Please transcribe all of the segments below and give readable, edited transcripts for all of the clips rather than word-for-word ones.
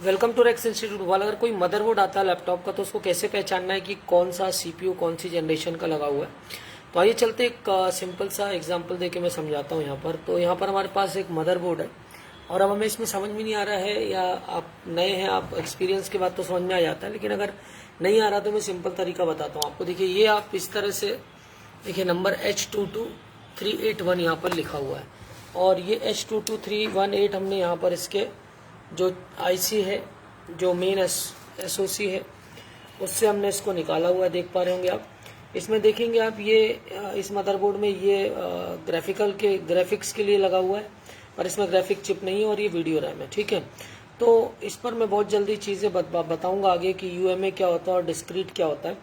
Welcome to racks institute वाला। अगर कोई मदरबोर्ड आता है लैपटॉप का तो उसको कैसे पहचानना है कि कौन सा सीपीयू कौन सी जनरेशन का लगा हुआ है। तो आइए चलते एक सिंपल सा एग्जांपल देके मैं समझाता हूँ। यहाँ पर तो यहाँ पर हमारे पास एक मदरबोर्ड है और अब हमें इसमें समझ में नहीं आ रहा है, या आप नए हैं, आप एक्सपीरियंस के बाद तो समझ में आ जाता है, लेकिन अगर नहीं आ रहा तो मैं सिंपल तरीका बताता हूँ आपको। देखिए ये आप इस तरह से देखिए नंबर H22381 यहाँ पर लिखा हुआ है और ये H22318 हमने यहाँ पर इसके जो आईसी है, जो मेन एसओसी है, उससे हमने इसको निकाला हुआ है। देख पा रहे होंगे आप। इसमें देखेंगे आप ये इस मदरबोर्ड में ये ग्राफिक्स के लिए लगा हुआ है, पर इसमें ग्राफिक चिप नहीं है और ये वीडियो रैम है। ठीक है, तो इस पर मैं बहुत जल्दी चीज़ें बताऊंगा आगे कि यूएमए क्या होता है और डिस्क्रीट क्या होता है।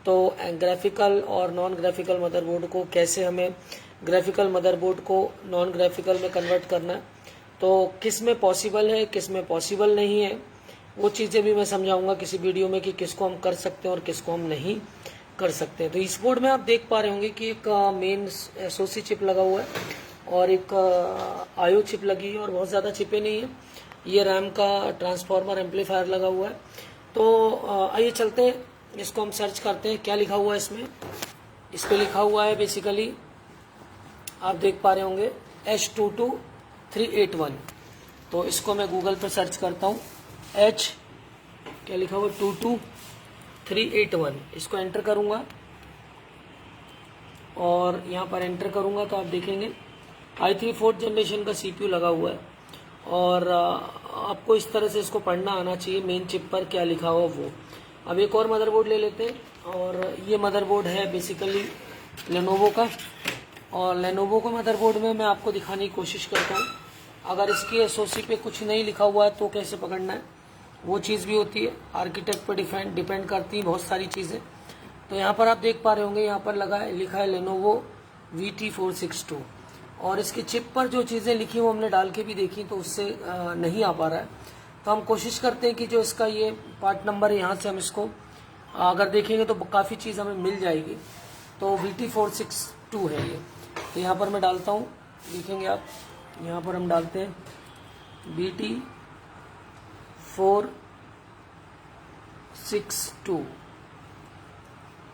तो ग्राफिकल और नॉन ग्राफिकल मदरबोर्ड को कैसे हमें ग्राफिकल मदरबोर्ड को नॉन ग्राफिकल में कन्वर्ट करना है, तो किस में पॉसिबल है किस में पॉसिबल नहीं है, वो चीज़ें भी मैं समझाऊंगा किसी वीडियो में कि किसको हम कर सकते हैं और किसको हम नहीं कर सकते हैं। तो इस बोर्ड में आप देख पा रहे होंगे कि एक मेन एसओसी चिप लगा हुआ है और एक आईओ चिप लगी है और बहुत ज़्यादा चिपें नहीं है। ये रैम का ट्रांसफार्मर एम्पलीफायर लगा हुआ है। तो आइए चलते हैं, इसको हम सर्च करते हैं क्या लिखा हुआ है इसमें। इस पर लिखा हुआ है बेसिकली आप देख पा रहे होंगे H22381। तो इसको मैं गूगल पर सर्च करता हूँ, क्या लिखा हुआ 22381, इसको एंटर करूँगा और यहाँ पर एंटर करूँगा तो आप देखेंगे i3 4th जनरेशन का सीपीयू लगा हुआ है और आपको इस तरह से इसको पढ़ना आना चाहिए मेन चिप पर क्या लिखा हुआ वो। अब एक और मदरबोर्ड ले लेते हैं और ये मदरबोर्ड है बेसिकली लेनोवो का, और लेनोवो के मदरबोर्ड में मैं आपको दिखाने की कोशिश करता हूँ। अगर इसकी एसओसी पे कुछ नहीं लिखा हुआ है तो कैसे पकड़ना है, वो चीज़ भी होती है। आर्किटेक्ट पर डिपेंड करती है बहुत सारी चीज़ें। तो यहाँ पर आप देख पा रहे होंगे, यहाँ पर लिखा है लेनोवो VT462 और इसकी चिप पर जो चीज़ें लिखी वो हमने डाल के भी देखी तो उससे नहीं आ पा रहा है। तो हम कोशिश करते हैं कि जो इसका ये पार्ट नंबर है यहाँ से हम इसको अगर देखेंगे तो काफ़ी चीज़ हमें मिल जाएगी। तो VT462 है ये। तो यहाँ पर मैं डालता हूँ, देखेंगे आप, यहाँ पर हम डालते हैं VT462।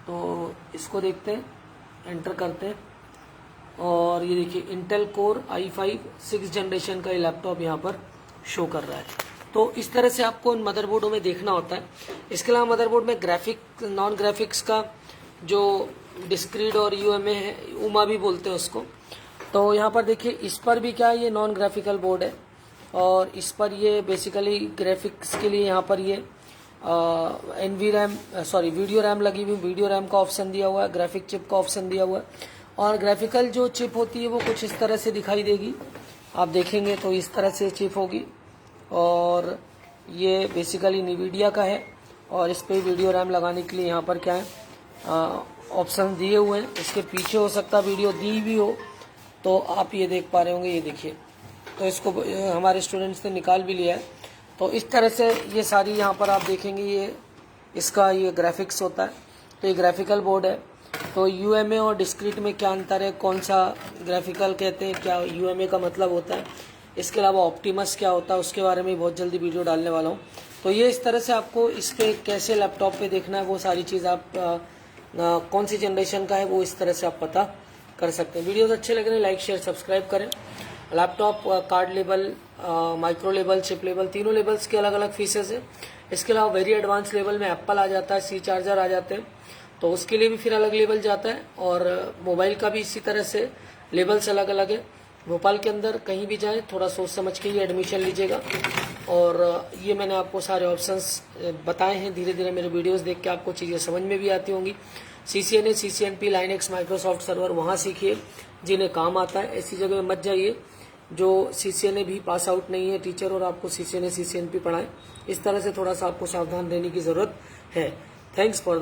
तो इसको देखते हैं, एंटर करते हैं और ये देखिए Intel core i5 6th generation का ये लैपटॉप यहाँ पर शो कर रहा है। तो इस तरह से आपको इन मदरबोर्डों में देखना होता है। इसके अलावा मदरबोर्ड में नॉन ग्राफिक्स का जो डिस्क्रीट और यूएमए है, उमा भी बोलते हैं उसको। तो यहाँ पर देखिए इस पर भी क्या है, ये नॉन ग्राफिकल बोर्ड है और इस पर ये बेसिकली ग्राफिक्स के लिए यहाँ पर ये वीडियो रैम लगी हुई, वीडियो रैम का ऑप्शन दिया हुआ है, ग्राफिक चिप का ऑप्शन दिया हुआ है। और ग्राफिकल जो चिप होती है वो कुछ इस तरह से दिखाई देगी, आप देखेंगे तो इस तरह से चिप होगी और ये बेसिकली NVIDIA का है और इस पर वीडियो रैम लगाने के लिए यहाँ पर क्या है ऑप्शन दिए हुए हैं। इसके पीछे हो सकता वीडियो दी भी हो, तो आप ये देख पा रहे होंगे, ये देखिए। तो इसको हमारे स्टूडेंट्स ने निकाल भी लिया है। तो इस तरह से ये सारी यहाँ पर आप देखेंगे ये इसका ये ग्राफिक्स होता है। तो ये ग्राफिकल बोर्ड है। तो यूएमए और डिस्क्रीट में क्या अंतर है, कौन सा ग्राफिकल कहते हैं, क्या यूएमए का मतलब होता है, इसके अलावा ऑप्टिमस क्या होता है, उसके बारे में बहुत जल्दी वीडियो डालने वाला हूँ। तो ये इस तरह से आपको इस पर कैसे लैपटॉप पे देखना है, वो सारी चीज़ आप कौन सी जनरेशन का है वो इस तरह से आप पता कर सकते हैं। वीडियोस अच्छे लग रहे हैं, लाइक शेयर सब्सक्राइब करें। Laptop card level, micro level, chip level, तीनों लेवल्स के अलग अलग फीचर्स है। इसके अलावा वेरी एडवांस लेवल में एप्पल आ जाता है, C चार्जर आ जाते हैं, तो उसके लिए भी फिर अलग लेवल जाता है। और मोबाइल का भी इसी तरह से लेवल्स अलग अलग है। भोपाल के अंदर कहीं भी जाएं थोड़ा सोच समझ के ही एडमिशन लीजिएगा। और ये मैंने आपको सारे ऑप्शंस बताए हैं। धीरे धीरे मेरे वीडियोस देख के आपको चीज़ें समझ में भी आती होंगी। CCNA, CCNP, Linux, Microsoft server वहाँ सीखिए जिन्हें काम आता है। ऐसी जगह मत जाइए जो CCNA भी पास आउट नहीं है टीचर और आपको CCNA, CCNP पढ़ाएं। इस तरह से थोड़ा सा आपको सावधान रहने की ज़रूरत है। Thanks for